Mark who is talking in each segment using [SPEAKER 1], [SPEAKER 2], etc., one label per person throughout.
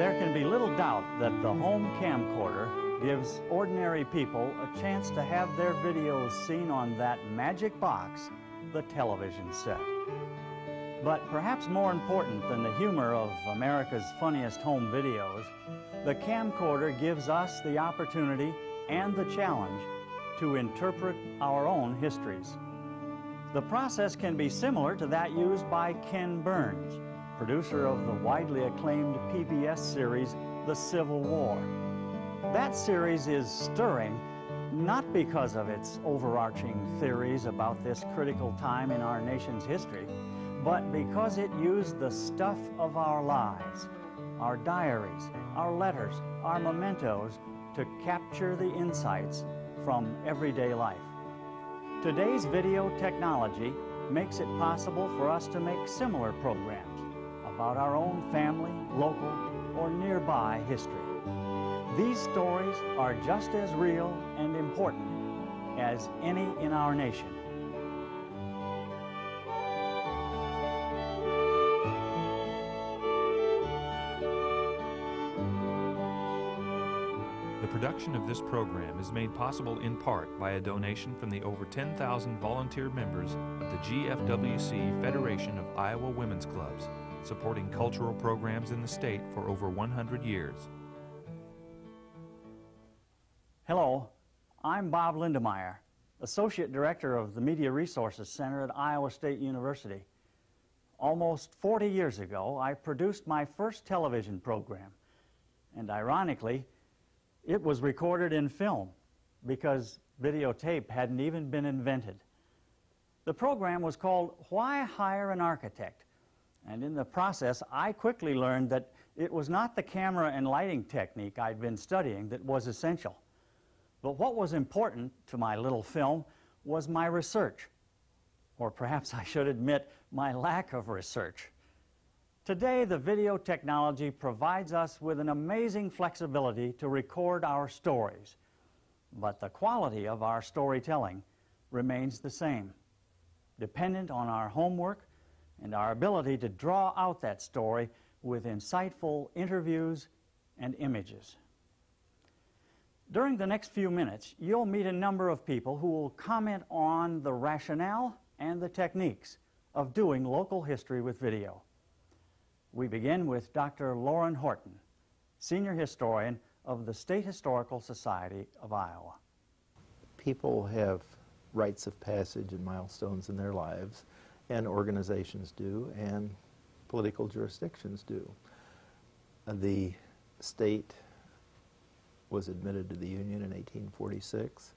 [SPEAKER 1] There can be little doubt that the home camcorder gives ordinary people a chance to have their videos seen on that magic box, the television set. But perhaps more important than the humor of America's funniest home videos, the camcorder gives us the opportunity and the challenge to interpret our own histories. The process can be similar to that used by Ken Burns, producer of the widely acclaimed PBS series, The Civil War. That series is stirring, not because of its overarching theories about this critical time in our nation's history, but because it used the stuff of our lives, our diaries, our letters, our mementos, to capture the insights from everyday life. Today's video technology makes it possible for us to make similar programs about our own family, local, or nearby history. These stories are just as real and important as any in our nation.
[SPEAKER 2] The production of this program is made possible in part by a donation from the over 10,000 volunteer members of the GFWC Federation of Iowa Women's Clubs, supporting cultural programs in the state for over 100 years.
[SPEAKER 1] Hello, I'm Bob Lindemeyer, Associate Director of the Media Resources Center at Iowa State University. Almost 40 years ago, I produced my first television program, and ironically, it was recorded in film because videotape hadn't even been invented. The program was called Why Hire an Architect? And in the process, I quickly learned that it was not the camera and lighting technique I'd been studying that was essential. But what was important to my little film was my research, or perhaps I should admit, my lack of research. Today, the video technology provides us with an amazing flexibility to record our stories, but the quality of our storytelling remains the same, dependent on our homework and our ability to draw out that story with insightful interviews and images. During the next few minutes, you'll meet a number of people who will comment on the rationale and the techniques of doing local history with video. We begin with Dr. Loren Horton, Senior Historian of the State Historical Society of Iowa.
[SPEAKER 3] People have rites of passage and milestones in their lives, and organizations do, and political jurisdictions do. The state was admitted to the Union in 1846.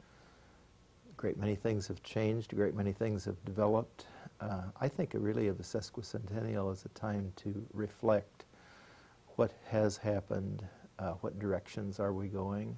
[SPEAKER 3] A great many things have changed, a great many things have developed. I think really of the sesquicentennial as a time to reflect what has happened, what directions are we going,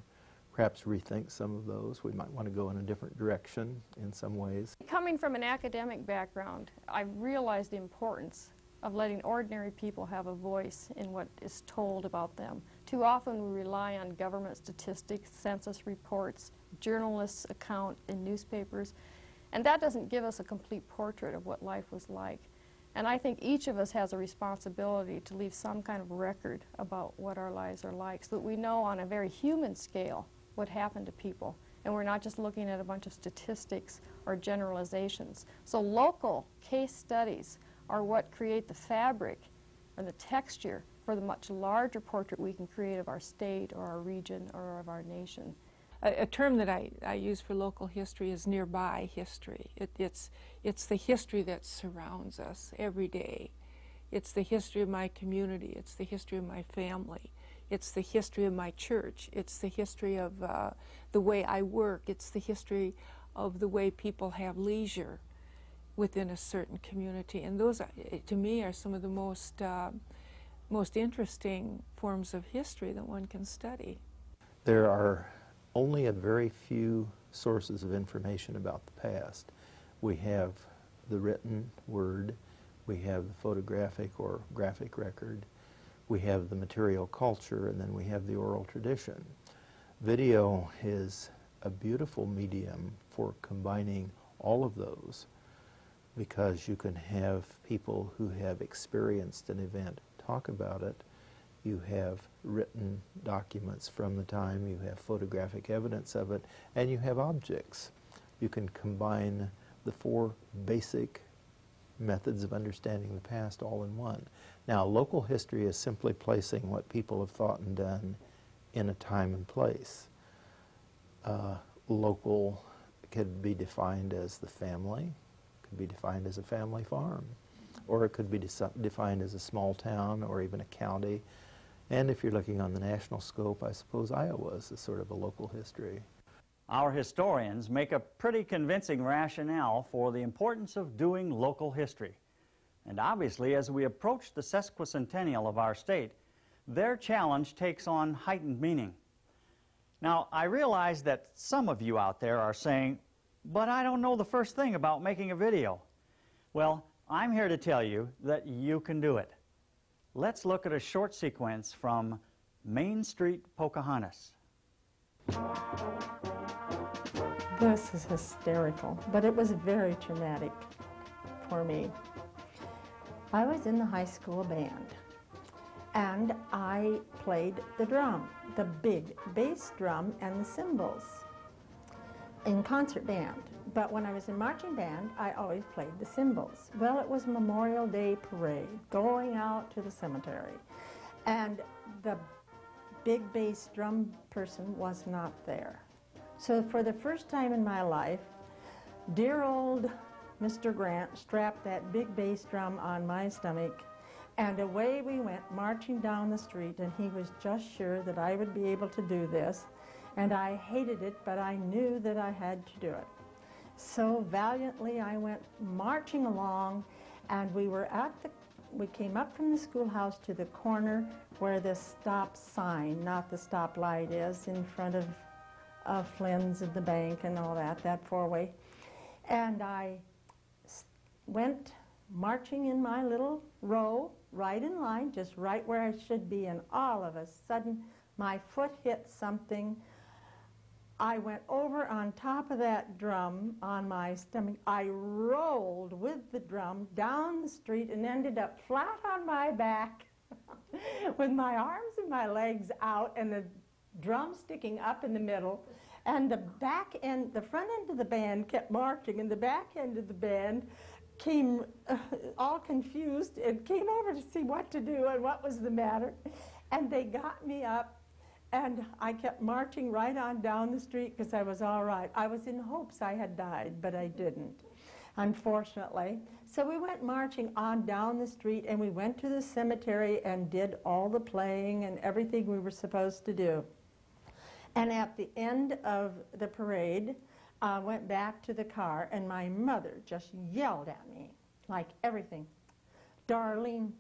[SPEAKER 3] perhaps rethink some of those. We might want to go in a different direction in some ways.
[SPEAKER 4] Coming from an academic background, I've realized the importance of letting ordinary people have a voice in what is told about them. Too often we rely on government statistics, census reports, journalists' account in newspapers, and that doesn't give us a complete portrait of what life was like. And I think each of us has a responsibility to leave some kind of record about what our lives are like so that we know on a very human scale what happened to people. And we're not just looking at a bunch of statistics or generalizations. So local case studies are what create the fabric or the texture for the much larger portrait we can create of our state or our region or of our nation.
[SPEAKER 5] A term that I use for local history is nearby history. It's the history that surrounds us every day. It's the history of my community. It's the history of my family. It's the history of my church. It's the history of the way I work. It's the history of the way people have leisure within a certain community. And those, to me, are some of the most interesting forms of history that one can study.
[SPEAKER 3] There are only a very few sources of information about the past. We have the written word, we have the photographic or graphic record, we have the material culture, and then we have the oral tradition. Video is a beautiful medium for combining all of those, because you can have people who have experienced an event talk about it you have written documents from the time, you have photographic evidence of it, and you have objects. You can combine the four basic methods of understanding the past all in one. Now, local history is simply placing what people have thought and done in a time and place. Local could be defined as the family, could be defined as a family farm, or it could be defined as a small town or even a county. And if you're looking on the national scope, I suppose Iowa is a sort of a local history.
[SPEAKER 1] Our historians make a pretty convincing rationale for the importance of doing local history. And obviously, as we approach the sesquicentennial of our state, their challenge takes on heightened meaning. Now, I realize that some of you out there are saying, but I don't know the first thing about making a video. Well, I'm here to tell you that you can do it. Let's look at a short sequence from Main Street, Pocahontas.
[SPEAKER 6] This is hysterical, but it was very traumatic for me. I was in the high school band, and I played the drum, the big bass drum and the cymbals in concert band. But when I was in marching band, I always played the cymbals. Well, it was Memorial Day parade, going out to the cemetery, and the big bass drum person was not there. So for the first time in my life, dear old Mr. Grant strapped that big bass drum on my stomach, and away we went marching down the street, and he was just sure that I would be able to do this, and I hated it, but I knew that I had to do it. So valiantly I went marching along, and we came up from the schoolhouse to the corner where the stop sign, not the stop light, is in front of Flynn's and the bank and all that four-way. And I went marching in my little row, right in line, just right where I should be, and all of a sudden my foot hit something. I went over on top of that drum on my stomach. I rolled with the drum down the street and ended up flat on my back with my arms and my legs out and the drum sticking up in the middle. And the back end, the front end of the band kept marching, and the back end of the band came all confused and came over to see what to do and what was the matter. And they got me up, and I kept marching right on down the street because I was all right. I was in hopes I had died, but I didn't, unfortunately. So we went marching on down the street, and we went to the cemetery and did all the playing and everything we were supposed to do. And at the end of the parade, I went back to the car, and my mother just yelled at me, like everything. Darlene,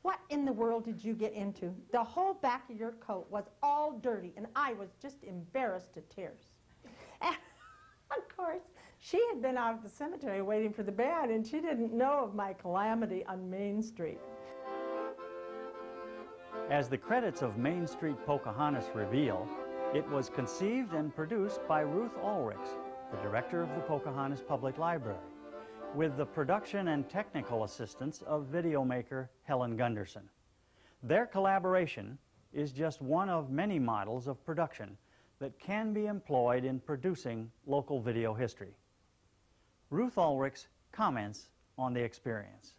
[SPEAKER 6] what in the world did you get into? The whole back of your coat was all dirty, and I was just embarrassed to tears. And of course, she had been out at the cemetery waiting for the band, and she didn't know of my calamity on Main Street.
[SPEAKER 1] As the credits of Main Street Pocahontas reveal, it was conceived and produced by Ruth Ahlrichs, the director of the Pocahontas Public Library, with the production and technical assistance of videomaker Helen Gunderson. Their collaboration is just one of many models of production that can be employed in producing local video history. Ruth Ahlrichs comments on the experience.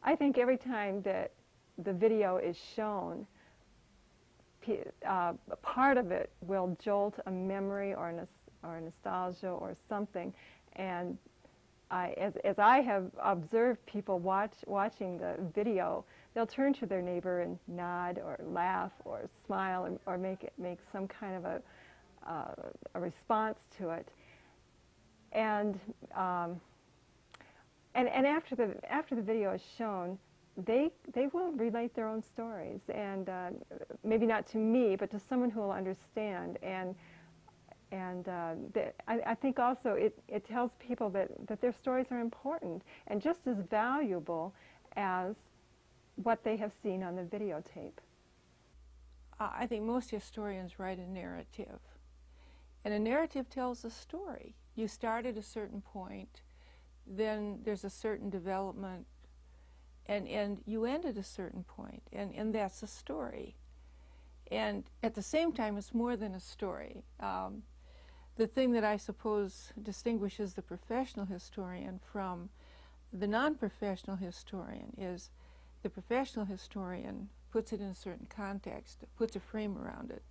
[SPEAKER 7] I think every time that the video is shown, part of it will jolt a memory or a nostalgia or something, and as I have observed people watching the video, they'll turn to their neighbor and nod or laugh or smile or make some kind of a response to it, and after the video is shown, they will relate their own stories, and maybe not to me, but to someone who will understand. And I think also it tells people that their stories are important and just as valuable as what they have seen on the videotape.
[SPEAKER 5] I think most historians write a narrative, and a narrative tells a story. You start at a certain point, then there's a certain development, and you end at a certain point, and that's a story. And at the same time, it's more than a story. The thing that I suppose distinguishes the professional historian from the non-professional historian is the professional historian puts it in a certain context, puts a frame around it.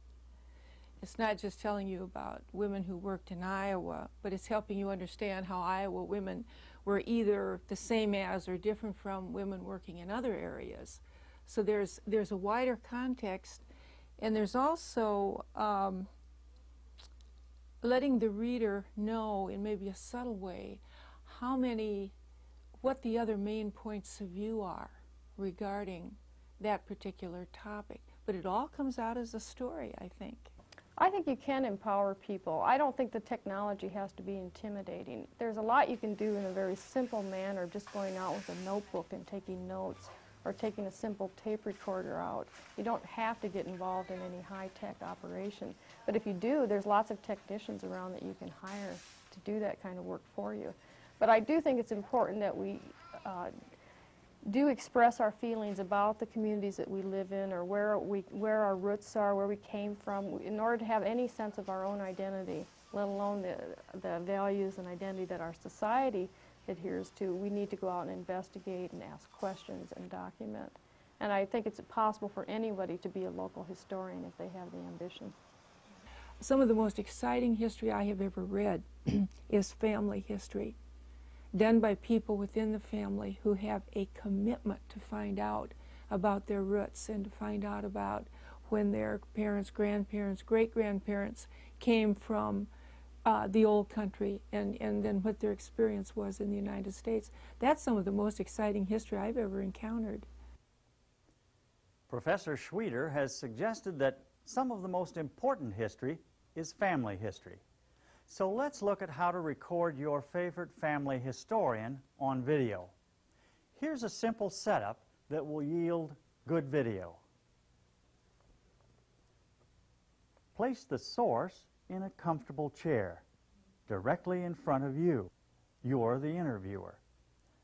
[SPEAKER 5] It's not just telling you about women who worked in Iowa, but it's helping you understand how Iowa women were either the same as or different from women working in other areas. So there's a wider context, and there's also letting the reader know in maybe a subtle way what the other main points of view are regarding that particular topic. But it all comes out as a story, I think.
[SPEAKER 4] I think you can empower people. I don't think the technology has to be intimidating. There's a lot you can do in a very simple manner, just going out with a notebook and taking notes, or taking a simple tape recorder out. You don't have to get involved in any high-tech operation. But if you do, there's lots of technicians around that you can hire to do that kind of work for you. But I do think it's important that we do express our feelings about the communities that we live in, or where our roots are, where we came from, in order to have any sense of our own identity, let alone the values and identity that our society adheres to. We need to go out and investigate and ask questions and document. And I think it's possible for anybody to be a local historian if they have the ambition.
[SPEAKER 5] Some of the most exciting history I have ever read is family history, done by people within the family who have a commitment to find out about their roots and to find out about when their parents, grandparents, great-grandparents came from the old country, and then what their experience was in the United States. That's some of the most exciting history I've ever encountered.
[SPEAKER 1] Professor Schwieder has suggested that some of the most important history is family history. So let's look at how to record your favorite family historian on video. Here's a simple setup that will yield good video. Place the source in a comfortable chair, directly in front of you. You're the interviewer,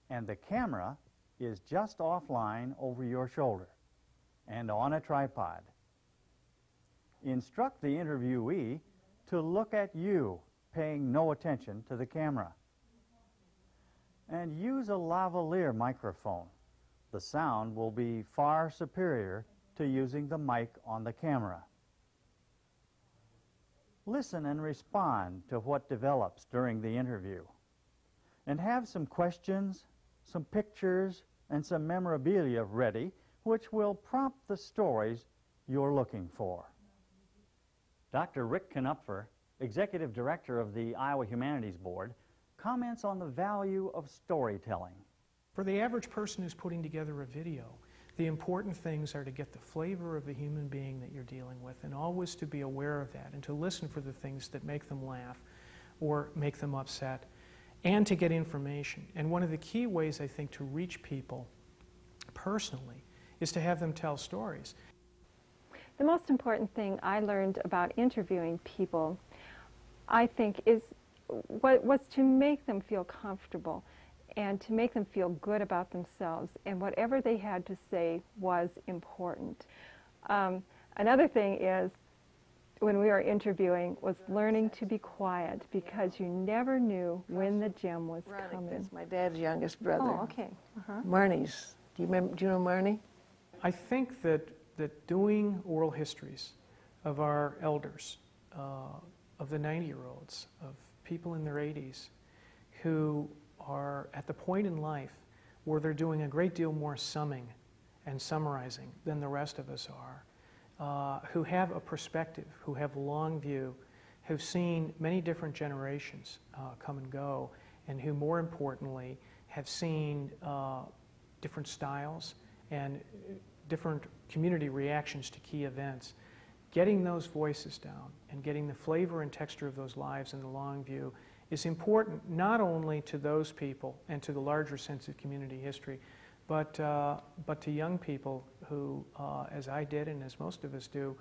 [SPEAKER 1] and the camera is just offline over your shoulder and on a tripod. Instruct the interviewee to look at you, paying no attention to the camera. And use a lavalier microphone. The sound will be far superior to using the mic on the camera. Listen and respond to what develops during the interview. And have some questions, some pictures, and some memorabilia ready, which will prompt the stories you're looking for. Dr. Rick Knupfer, Executive Director of the Iowa Humanities Board, comments on the value of storytelling.
[SPEAKER 8] For the average person who's putting together a video, the important things are to get the flavor of the human being that you're dealing with, and always to be aware of that, and to listen for the things that make them laugh or make them upset, and to get information. And one of the key ways, I think, to reach people personally is to have them tell stories.
[SPEAKER 7] The most important thing I learned about interviewing people, I think, was to make them feel comfortable and to make them feel good about themselves, and whatever they had to say was important. Another thing is, when we were interviewing, was learning to be quiet, because you never knew when the gem was coming.
[SPEAKER 9] That's my dad's youngest brother.
[SPEAKER 7] Oh, okay.
[SPEAKER 9] Marnie's. Do you know Marnie?
[SPEAKER 8] I think that doing oral histories of our elders, of the 90-year-olds, of people in their 80s, who are at the point in life where they're doing a great deal more summing and summarizing than the rest of us are, who have a perspective, who have a long view, who've seen many different generations come and go, and who, more importantly, have seen different styles and different community reactions to key events. Getting those voices down and getting the flavor and texture of those lives in the long view is important, not only to those people and to the larger sense of community history, but to young people who, as I did and as most of us do,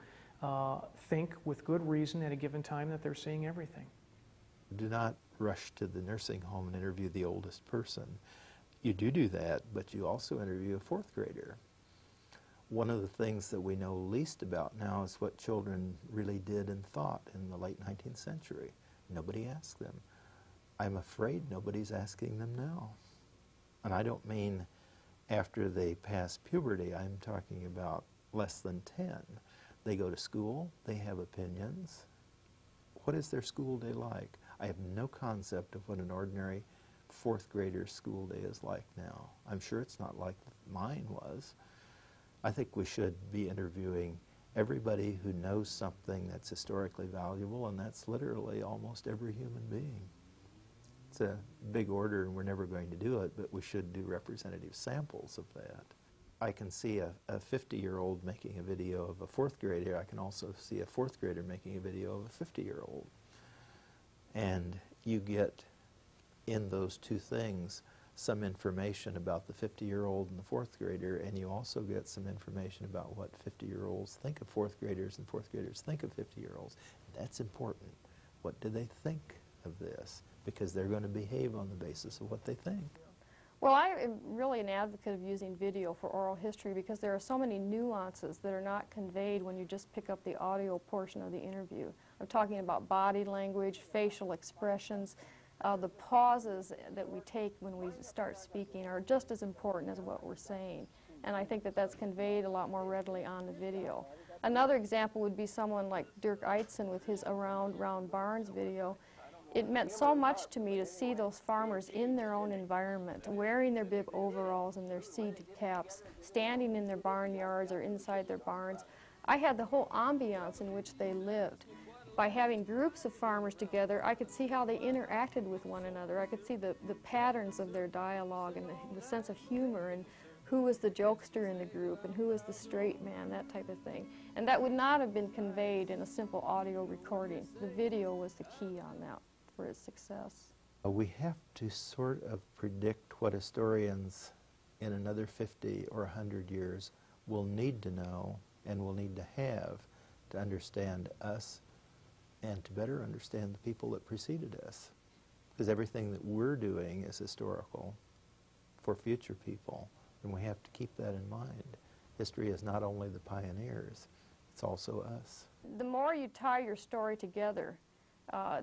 [SPEAKER 8] think with good reason at a given time that they're seeing everything.
[SPEAKER 3] Do not rush to the nursing home and interview the oldest person. You do that, but you also interview a fourth grader. One of the things that we know least about now is what children really did and thought in the late 19th century. Nobody asked them. I'm afraid nobody's asking them now. And I don't mean after they pass puberty. I'm talking about less than 10. They go to school, they have opinions. What is their school day like? I have no concept of what an ordinary fourth grader's school day is like now. I'm sure it's not like mine was. I think we should be interviewing everybody who knows something that's historically valuable, and that's literally almost every human being. It's a big order and we're never going to do it, but we should do representative samples of that. I can see a 50-year-old making a video of a fourth grader. I can also see a fourth grader making a video of a 50-year-old. And you get in those two things some information about the 50-year-old and the fourth grader, and you also get some information about what 50-year-olds think of fourth graders and fourth graders think of 50-year-olds. That's important. What do they think of this? Because they're going to behave on the basis of what they think.
[SPEAKER 4] Well, I am really an advocate of using video for oral history because there are so many nuances that are not conveyed when you just pick up the audio portion of the interview. I'm talking about body language, facial expressions. The pauses that we take when we start speaking are just as important as what we're saying. And I think that that's conveyed a lot more readily on the video. Another example would be someone like Dirk Eitzen with his Around Round Barns video. It meant so much to me to see those farmers in their own environment, wearing their bib overalls and their seed caps, standing in their barnyards or inside their barns. I had the whole ambiance in which they lived. By having groups of farmers together, I could see how they interacted with one another. I could see the patterns of their dialogue and the sense of humor and who was the jokester in the group and who was the straight man, that type of thing. And that would not have been conveyed in a simple audio recording. The video was the key on that for its success.
[SPEAKER 3] We have to sort of predict what historians in another 50 or 100 years will need to know and will need to have to understand us and to better understand the people that preceded us. Because everything that we're doing is historical for future people, and we have to keep that in mind. History is not only the pioneers, it's also us.
[SPEAKER 4] The more you tie your story together,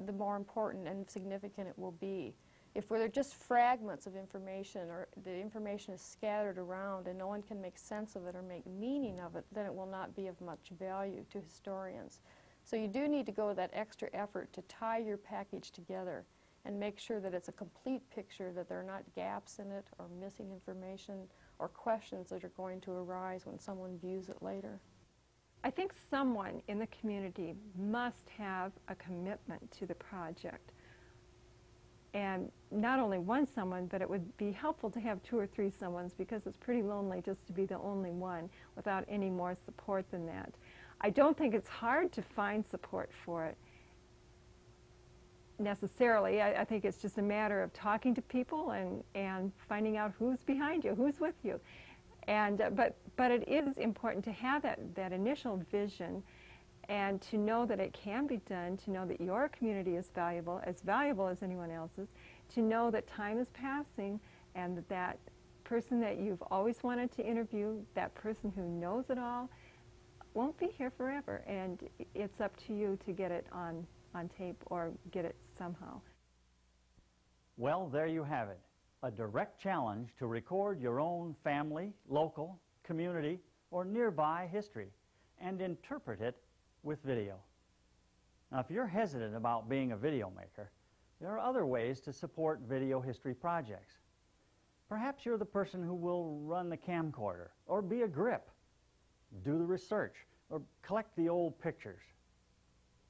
[SPEAKER 4] the more important and significant it will be. If they're just fragments of information or the information is scattered around and no one can make sense of it or make meaning of it, then it will not be of much value to historians. So you do need to go that extra effort to tie your package together and make sure that it's a complete picture, that there are not gaps in it or missing information or questions that are going to arise when someone views it later.
[SPEAKER 7] I think someone in the community must have a commitment to the project. And not only one someone, but it would be helpful to have 2 or 3 someones because it's pretty lonely just to be the only one without any more support than that. I don't think it's hard to find support for it necessarily. I think it's just a matter of talking to people and finding out who's behind you, who's with you. And, but it is important to have that initial vision and to know that it can be done, to know that your community is valuable as anyone else's, to know that time is passing and that person that you've always wanted to interview, that person who knows it all, won't be here forever. And it's up to you to get it on tape or get it somehow.
[SPEAKER 1] Well, there you have it. A direct challenge to record your own family, local, community, or nearby history and interpret it with video. Now, if you're hesitant about being a video maker, there are other ways to support video history projects. Perhaps you're the person who will run the camcorder or be a grip, do the research, or collect the old pictures,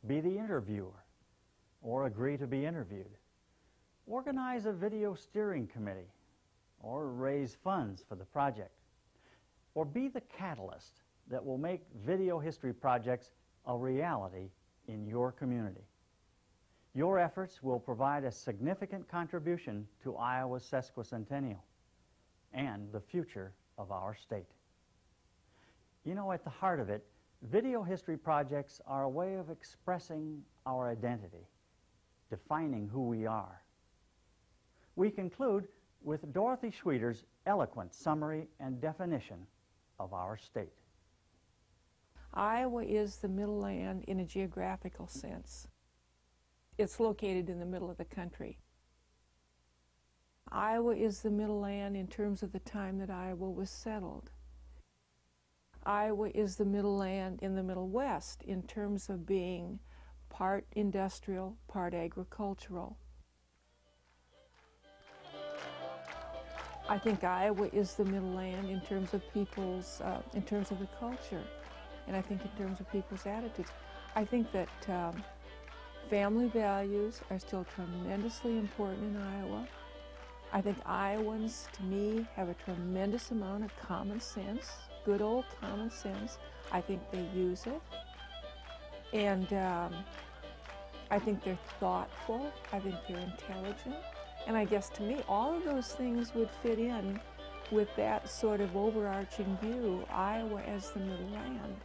[SPEAKER 1] be the interviewer, or agree to be interviewed. Organize a video steering committee, or raise funds for the project, or be the catalyst that will make video history projects a reality in your community. Your efforts will provide a significant contribution to Iowa's sesquicentennial and the future of our state. You know, at the heart of it, video history projects are a way of expressing our identity, defining who we are. We conclude with Dorothy Schwieder's eloquent summary and definition of our state.
[SPEAKER 5] Iowa is the middle land in a geographical sense. It's located in the middle of the country. Iowa is the middle land in terms of the time that Iowa was settled. Iowa is the middle land in the Middle West in terms of being part industrial, part agricultural. I think Iowa is the middle land in terms of people's, in terms of the culture, and I think in terms of people's attitudes. I think that family values are still tremendously important in Iowa. I think Iowans, to me, have a tremendous amount of common sense, good old common sense. I think they use it. And I think they're thoughtful. I think they're intelligent. And I guess to me, all of those things would fit in with that sort of overarching view, Iowa as the middle land.